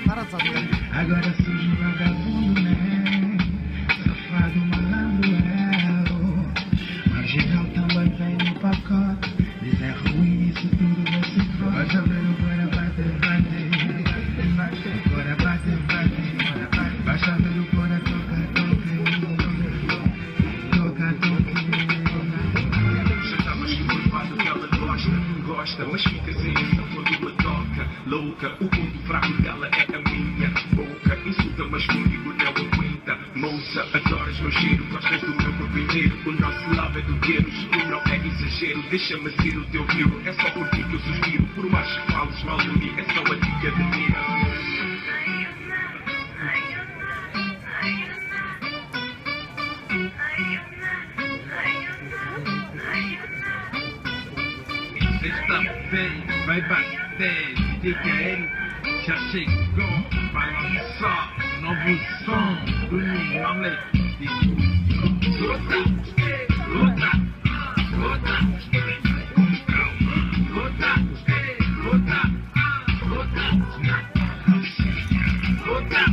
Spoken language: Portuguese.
Para de saber. Agora sujo vagabundo, né? Safado, malandro, marginal também vem no pacote. Diz é ruim, isso tudo você pode. Vai saber agora bate. Agora bate. Vai saber agora toca. Já tá mais curvado que ela gosta, mas fica sem essa quando a toca. Louca, o ponto fraco dela é a minha boca. Insulta, mas comigo não aguenta. Moça, adoras meu cheiro, gostas do meu corpo inteiro. O nosso love é do Deus, o não é exagero. Deixa-me ser o teu hero, é só por ti que eu suspiro. Por mais que fales mal de mim, é só a dica de Deus. Sexta-feira vai bater, DKN já chegou para lançar novo som do New Leite. Com calma,